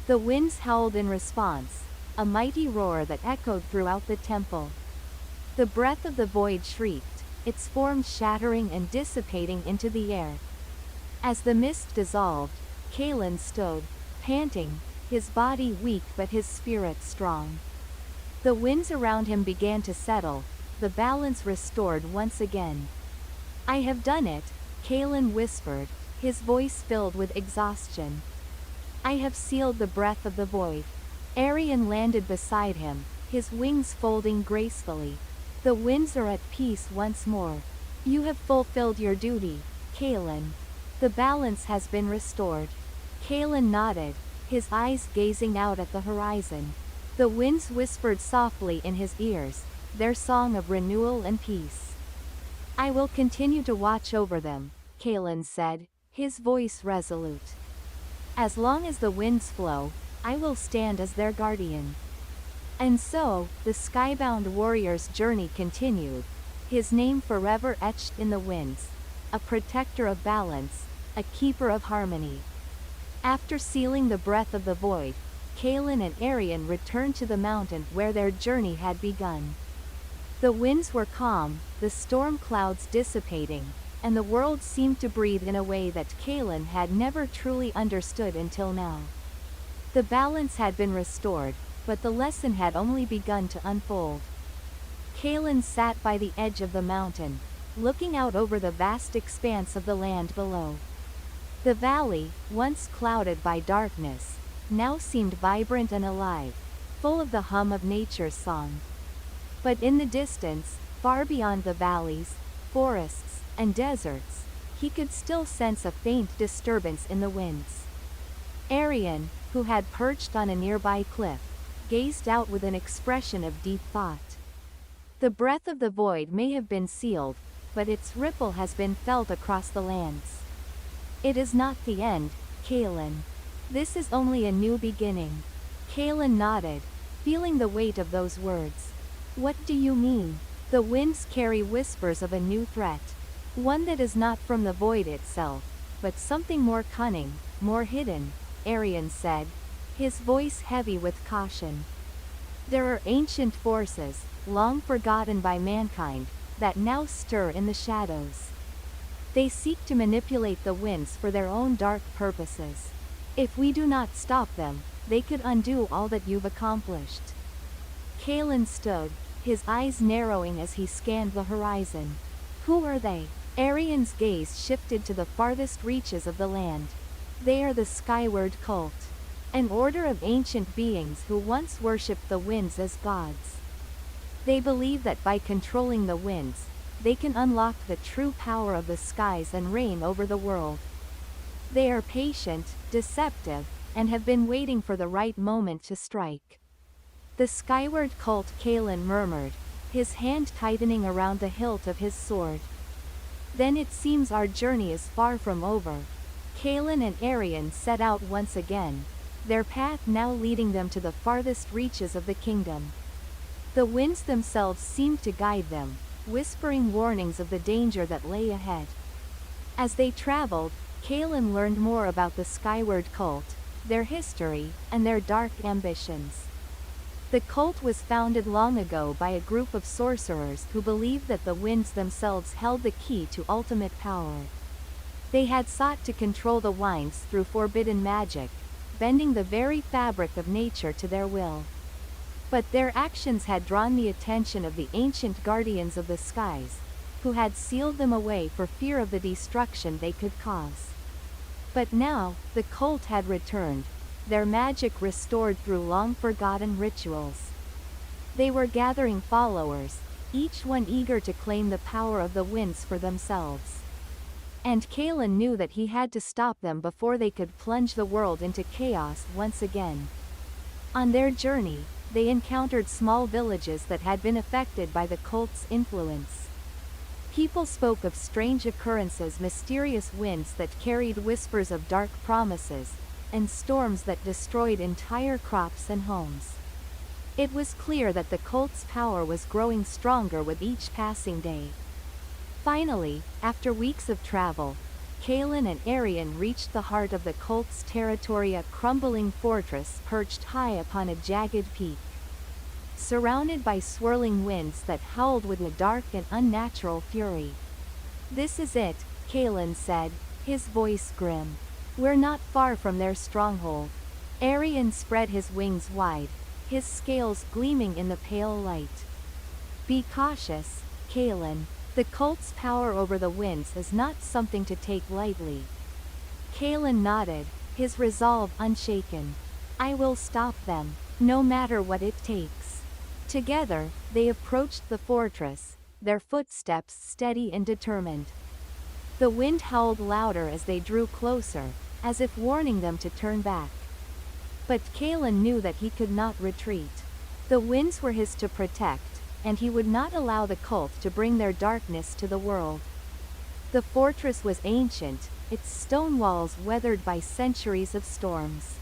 The winds howled in response, a mighty roar that echoed throughout the temple. The breath of the void shrieked, its form shattering and dissipating into the air. As the mist dissolved, Kalen stood, panting, his body weak but his spirit strong. The winds around him began to settle, the balance restored once again. "I have done it," Kalen whispered, his voice filled with exhaustion. "I have sealed the breath of the void." Arian landed beside him, his wings folding gracefully. "The winds are at peace once more. You have fulfilled your duty, Kalen. The balance has been restored." Kalen nodded, his eyes gazing out at the horizon. The winds whispered softly in his ears, their song of renewal and peace. "I will continue to watch over them," Kalen said, his voice resolute. "As long as the winds flow, I will stand as their guardian." And so, the skybound warrior's journey continued, his name forever etched in the winds, a protector of balance, a keeper of harmony. After sealing the breath of the void, Kalen and Arian returned to the mountain where their journey had begun. The winds were calm, the storm clouds dissipating, and the world seemed to breathe in a way that Kalen had never truly understood until now. The balance had been restored, but the lesson had only begun to unfold. Kalen sat by the edge of the mountain, looking out over the vast expanse of the land below. The valley, once clouded by darkness, now seemed vibrant and alive, full of the hum of nature's song. But in the distance, far beyond the valleys, forests, and deserts, he could still sense a faint disturbance in the winds. Arian, who had perched on a nearby cliff, gazed out with an expression of deep thought. The breath of the void may have been sealed, but its ripple has been felt across the lands. It is not the end, Kalen. This is only a new beginning. Kalen nodded, feeling the weight of those words. What do you mean? The winds carry whispers of a new threat. One that is not from the void itself, but something more cunning, more hidden, Arian said, his voice heavy with caution. There are ancient forces, long forgotten by mankind, that now stir in the shadows. They seek to manipulate the winds for their own dark purposes. If we do not stop them, they could undo all that you've accomplished. Kalen stood, his eyes narrowing as he scanned the horizon. Who are they? Arian's gaze shifted to the farthest reaches of the land. They are the Skyward Cult, an order of ancient beings who once worshipped the winds as gods. They believe that by controlling the winds, they can unlock the true power of the skies and reign over the world. They are patient, deceptive, and have been waiting for the right moment to strike. The Skyward Cult, Kalen murmured, his hand tightening around the hilt of his sword. Then it seems our journey is far from over. Kalen and Arian set out once again, their path now leading them to the farthest reaches of the kingdom. The winds themselves seemed to guide them, whispering warnings of the danger that lay ahead. As they traveled, Kalen learned more about the Skyward Cult, their history, and their dark ambitions. The cult was founded long ago by a group of sorcerers who believed that the winds themselves held the key to ultimate power. They had sought to control the winds through forbidden magic, bending the very fabric of nature to their will. But their actions had drawn the attention of the ancient guardians of the skies, who had sealed them away for fear of the destruction they could cause. But now, the cult had returned, their magic restored through long-forgotten rituals. They were gathering followers, each one eager to claim the power of the winds for themselves. And Kalen knew that he had to stop them before they could plunge the world into chaos once again. On their journey, they encountered small villages that had been affected by the cult's influence. People spoke of strange occurrences, mysterious winds that carried whispers of dark promises, and storms that destroyed entire crops and homes. It was clear that the cult's power was growing stronger with each passing day. Finally, after weeks of travel, Kalen and Arian reached the heart of the cult's territory, a crumbling fortress perched high upon a jagged peak. Surrounded by swirling winds that howled with a dark and unnatural fury. "This is it," Kalen said, his voice grim. "We're not far from their stronghold." Arian spread his wings wide, his scales gleaming in the pale light. "Be cautious, Kalen. The cult's power over the winds is not something to take lightly." Kalen nodded, his resolve unshaken. "I will stop them, no matter what it takes." Together, they approached the fortress, their footsteps steady and determined. The wind howled louder as they drew closer, as if warning them to turn back. But Kalen knew that he could not retreat. The winds were his to protect, and he would not allow the cult to bring their darkness to the world. The fortress was ancient, its stone walls weathered by centuries of storms.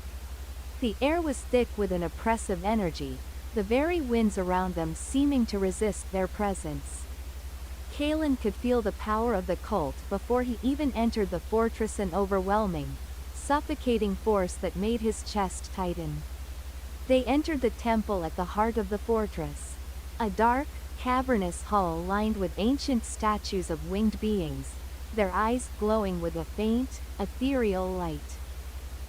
The air was thick with an oppressive energy, the very winds around them seeming to resist their presence. Kalen could feel the power of the cult before he even entered the fortress, an overwhelming, suffocating force that made his chest tighten. They entered the temple at the heart of the fortress. A dark, cavernous hall lined with ancient statues of winged beings, their eyes glowing with a faint, ethereal light.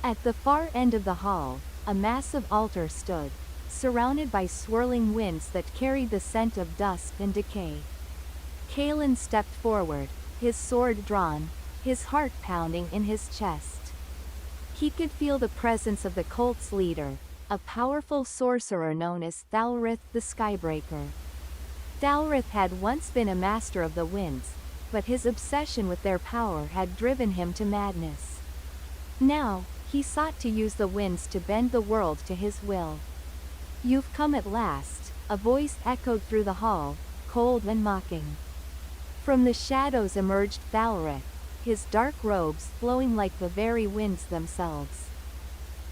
At the far end of the hall, a massive altar stood, surrounded by swirling winds that carried the scent of dust and decay. Kalen stepped forward, his sword drawn, his heart pounding in his chest. He could feel the presence of the cult's leader, a powerful sorcerer known as Thalrith the Skybreaker. Thalrith had once been a master of the winds, but his obsession with their power had driven him to madness. Now, he sought to use the winds to bend the world to his will. "You've come at last," a voice echoed through the hall, cold and mocking. From the shadows emerged Thalrith, his dark robes flowing like the very winds themselves.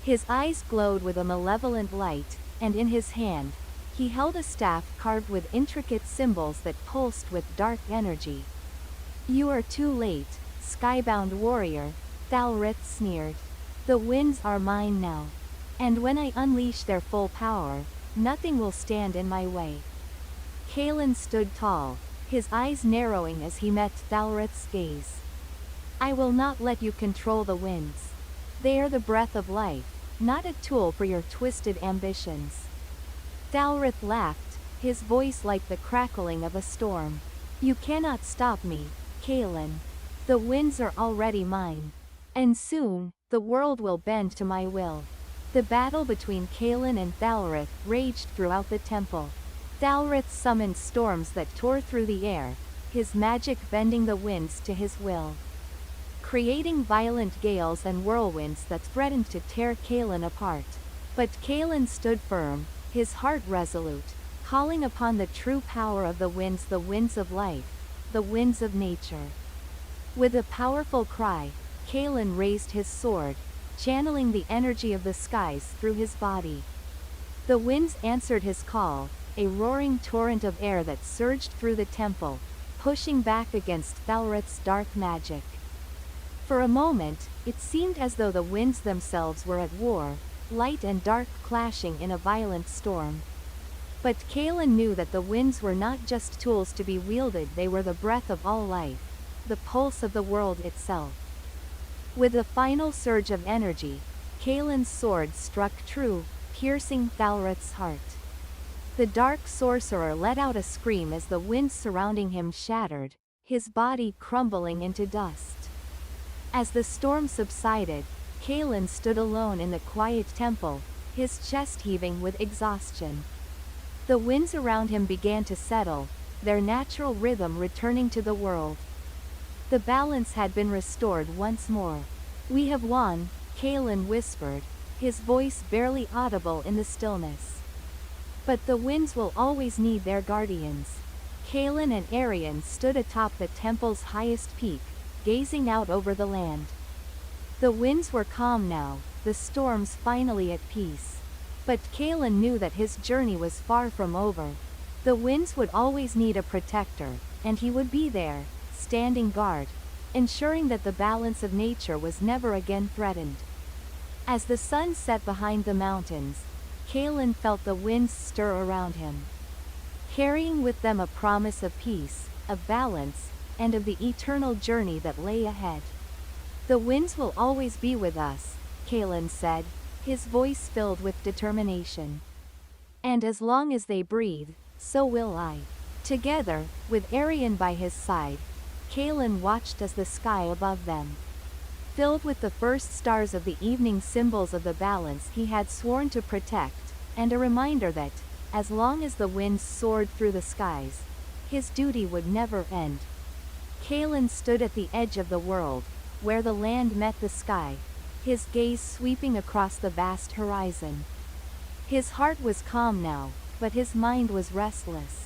His eyes glowed with a malevolent light, and in his hand, he held a staff carved with intricate symbols that pulsed with dark energy. "You are too late, skybound warrior," Thalrith sneered. "The winds are mine now. And when I unleash their full power, nothing will stand in my way." Kalen stood tall, his eyes narrowing as he met Thalrith's gaze. "I will not let you control the winds. They are the breath of life, not a tool for your twisted ambitions." Thalrith laughed, his voice like the crackling of a storm. "You cannot stop me, Kalen. The winds are already mine. And soon, the world will bend to my will." The battle between Kalen and Thalrith raged throughout the temple. Thalrith summoned storms that tore through the air, his magic bending the winds to his will, creating violent gales and whirlwinds that threatened to tear Kalen apart. But Kalen stood firm, his heart resolute, calling upon the true power of the winds of life, the winds of nature. With a powerful cry, Kalen raised his sword, channeling the energy of the skies through his body. The winds answered his call, a roaring torrent of air that surged through the temple, pushing back against Thalrith's dark magic. For a moment, it seemed as though the winds themselves were at war, light and dark clashing in a violent storm. But Kalen knew that the winds were not just tools to be wielded, they were the breath of all life, the pulse of the world itself. With a final surge of energy, Kalen's sword struck true, piercing Thalrith's heart. The dark sorcerer let out a scream as the winds surrounding him shattered, his body crumbling into dust. As the storm subsided, Kalen stood alone in the quiet temple, his chest heaving with exhaustion. The winds around him began to settle, their natural rhythm returning to the world. The balance had been restored once more. "We have won," Kalen whispered, his voice barely audible in the stillness. "But the winds will always need their guardians." Kalen and Arian stood atop the temple's highest peak, gazing out over the land. The winds were calm now, the storms finally at peace. But Kalen knew that his journey was far from over. The winds would always need a protector, and he would be there, standing guard, ensuring that the balance of nature was never again threatened. As the sun set behind the mountains, Kalen felt the winds stir around him, carrying with them a promise of peace, of balance, and of the eternal journey that lay ahead. "The winds will always be with us," Kalen said, his voice filled with determination. "And as long as they breathe, so will I." Together, with Arian by his side, Kalen watched as the sky above them filled with the first stars of the evening, symbols of the balance he had sworn to protect, and a reminder that, as long as the winds soared through the skies, his duty would never end. Kalen stood at the edge of the world, where the land met the sky, his gaze sweeping across the vast horizon. His heart was calm now, but his mind was restless.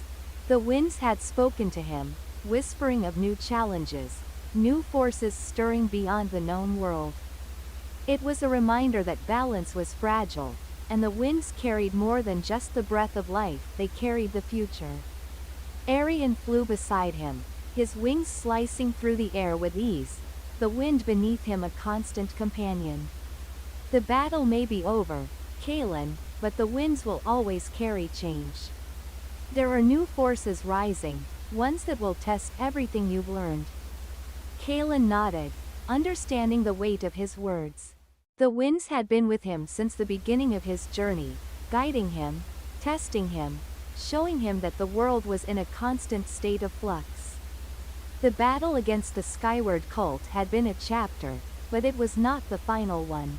The winds had spoken to him, whispering of new challenges, new forces stirring beyond the known world. It was a reminder that balance was fragile, and the winds carried more than just the breath of life, they carried the future. Arian flew beside him, his wings slicing through the air with ease, the wind beneath him a constant companion. "The battle may be over, Kalen," but the winds will always carry change. There are new forces rising, ones that will test everything you've learned. Kalen nodded, understanding the weight of his words. The winds had been with him since the beginning of his journey, guiding him, testing him, showing him that the world was in a constant state of flux. The battle against the Skyward cult had been a chapter, but it was not the final one.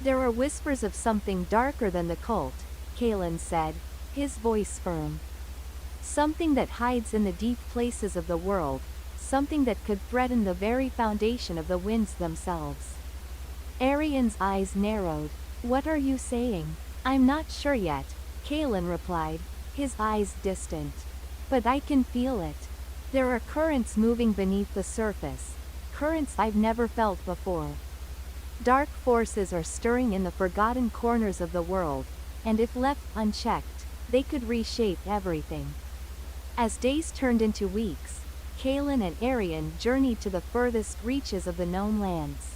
There are whispers of something darker than the cult, Kalen said, his voice firm. Something that hides in the deep places of the world, something that could threaten the very foundation of the winds themselves. Arian's eyes narrowed. What are you saying? I'm not sure yet, Kalen replied, his eyes distant. But I can feel it. There are currents moving beneath the surface, currents I've never felt before. Dark forces are stirring in the forgotten corners of the world, and if left unchecked, they could reshape everything. As days turned into weeks, Kalen and Arian journeyed to the furthest reaches of the known lands.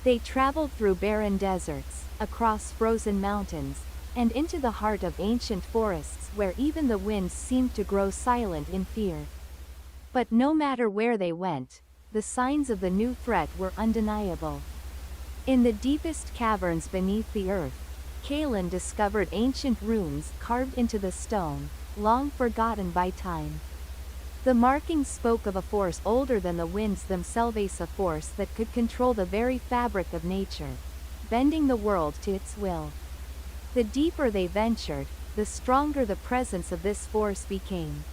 They traveled through barren deserts, across frozen mountains, and into the heart of ancient forests where even the winds seemed to grow silent in fear. But no matter where they went, the signs of the new threat were undeniable. In the deepest caverns beneath the earth, Kalen discovered ancient runes carved into the stone, long forgotten by time. The markings spoke of a force older than the winds themselves, a force that could control the very fabric of nature, bending the world to its will. The deeper they ventured, the stronger the presence of this force became.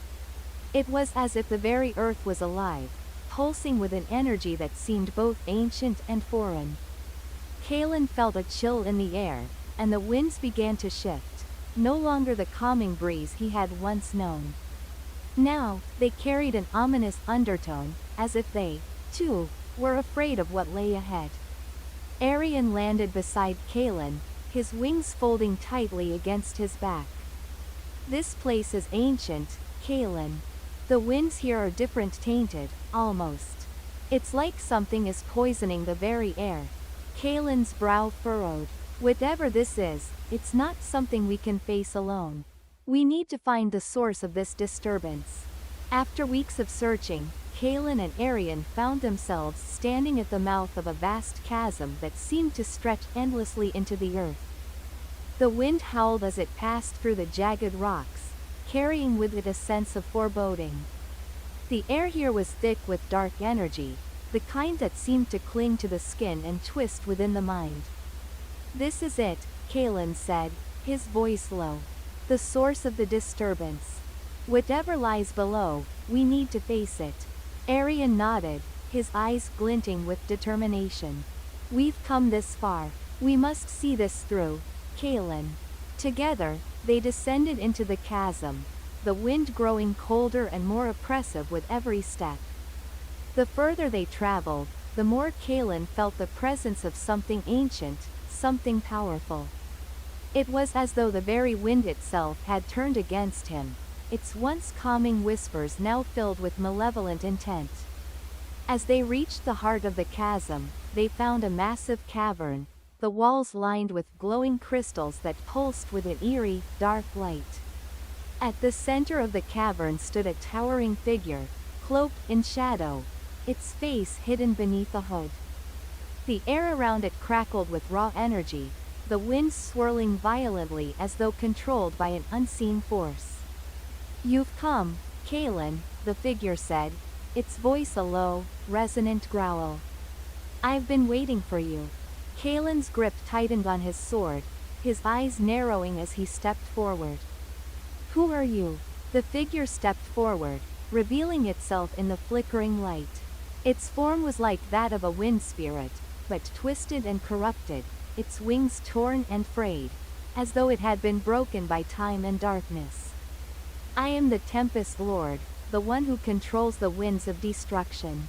It was as if the very earth was alive, pulsing with an energy that seemed both ancient and foreign. Kalen felt a chill in the air, and the winds began to shift, no longer the calming breeze he had once known. Now, they carried an ominous undertone, as if they, too, were afraid of what lay ahead. Arian landed beside Kalen, his wings folding tightly against his back. This place is ancient, Kalen. The winds here are different, tainted, almost. It's like something is poisoning the very air. Kalen's brow furrowed. Whatever this is, it's not something we can face alone. We need to find the source of this disturbance. After weeks of searching, Kalen and Arian found themselves standing at the mouth of a vast chasm that seemed to stretch endlessly into the earth. The wind howled as it passed through the jagged rocks, carrying with it a sense of foreboding. The air here was thick with dark energy, the kind that seemed to cling to the skin and twist within the mind. This is it, Kalen said, his voice low. The source of the disturbance. Whatever lies below, we need to face it. Arian nodded, his eyes glinting with determination. We've come this far. We must see this through, Kalen. Together, they descended into the chasm, the wind growing colder and more oppressive with every step. The further they traveled, the more Kalen felt the presence of something ancient, something powerful. It was as though the very wind itself had turned against him, its once calming whispers now filled with malevolent intent. As they reached the heart of the chasm, they found a massive cavern, the walls lined with glowing crystals that pulsed with an eerie, dark light. At the center of the cavern stood a towering figure, cloaked in shadow, its face hidden beneath a hood. The air around it crackled with raw energy, the wind swirling violently as though controlled by an unseen force. You've come, Kalen, the figure said, its voice a low, resonant growl. I've been waiting for you. Kalen's grip tightened on his sword, his eyes narrowing as he stepped forward. Who are you? The figure stepped forward, revealing itself in the flickering light. Its form was like that of a wind spirit, but twisted and corrupted, its wings torn and frayed, as though it had been broken by time and darkness. I am the Tempest Lord, the one who controls the winds of destruction.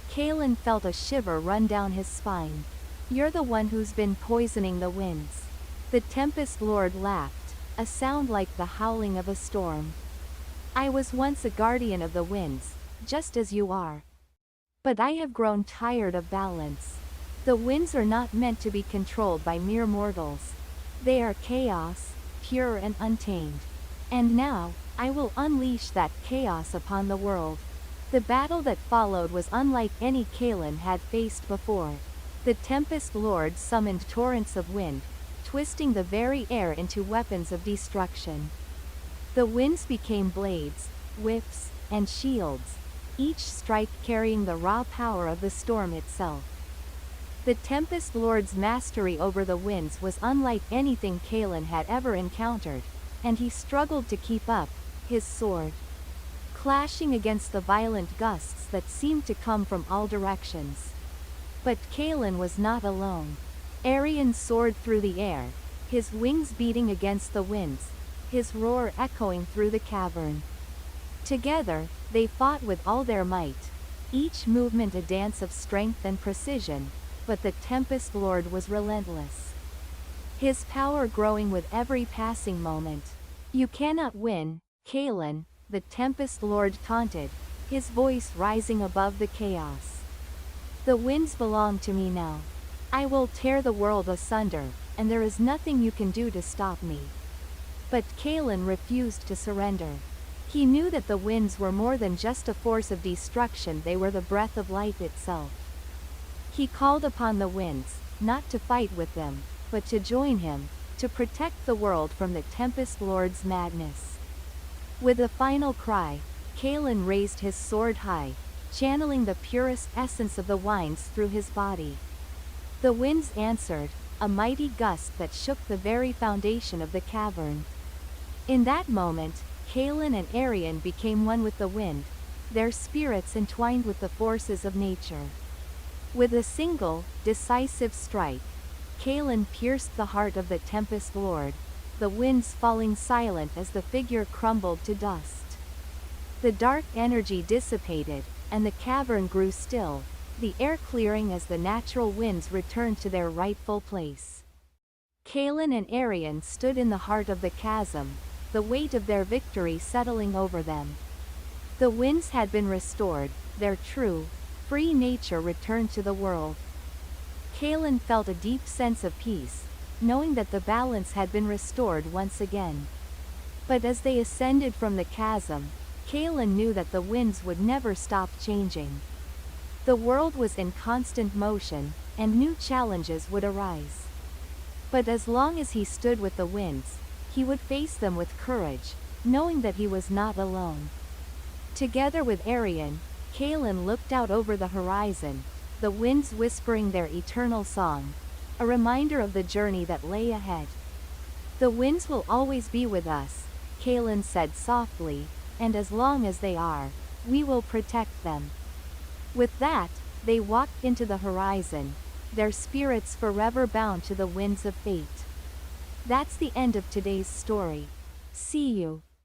Kalen felt a shiver run down his spine. You're the one who's been poisoning the winds. The Tempest Lord laughed, a sound like the howling of a storm. I was once a guardian of the winds, just as you are. But I have grown tired of balance. The winds are not meant to be controlled by mere mortals. They are chaos, pure and untamed. And now, I will unleash that chaos upon the world. The battle that followed was unlike any Kalin had faced before. The Tempest Lord summoned torrents of wind, twisting the very air into weapons of destruction. The winds became blades, whips, and shields, each strike carrying the raw power of the storm itself. The Tempest Lord's mastery over the winds was unlike anything Kalin had ever encountered, and he struggled to keep up, his sword clashing against the violent gusts that seemed to come from all directions. But Kalin was not alone. Arion soared through the air, his wings beating against the winds, his roar echoing through the cavern. Together, they fought with all their might, each movement a dance of strength and precision, but the Tempest Lord was relentless, his power growing with every passing moment. "You cannot win, Kalin," the Tempest Lord taunted, his voice rising above the chaos. "The winds belong to me now. I will tear the world asunder, and there is nothing you can do to stop me." But Kalin refused to surrender. He knew that the winds were more than just a force of destruction, they were the breath of life itself. He called upon the winds, not to fight with them, but to join him, to protect the world from the Tempest Lord's madness. With a final cry, Kalin raised his sword high, channeling the purest essence of the winds through his body. The winds answered, a mighty gust that shook the very foundation of the cavern. In that moment, Kalin and Arion became one with the wind, their spirits entwined with the forces of nature. With a single, decisive strike, Kalin pierced the heart of the Tempest Lord, the winds falling silent as the figure crumbled to dust. The dark energy dissipated, and the cavern grew still, the air clearing as the natural winds returned to their rightful place. Kalin and Arion stood in the heart of the chasm, the weight of their victory settling over them. The winds had been restored, their true, free nature returned to the world. Kalin felt a deep sense of peace, knowing that the balance had been restored once again. But as they ascended from the chasm, Kalin knew that the winds would never stop changing. The world was in constant motion, and new challenges would arise. But as long as he stood with the winds, he would face them with courage, knowing that he was not alone. Together with Arion, Kalin looked out over the horizon, the winds whispering their eternal song, a reminder of the journey that lay ahead. "The winds will always be with us," Kalin said softly, "and as long as they are, we will protect them." With that, they walked into the horizon, their spirits forever bound to the winds of fate. That's the end of today's story. See you.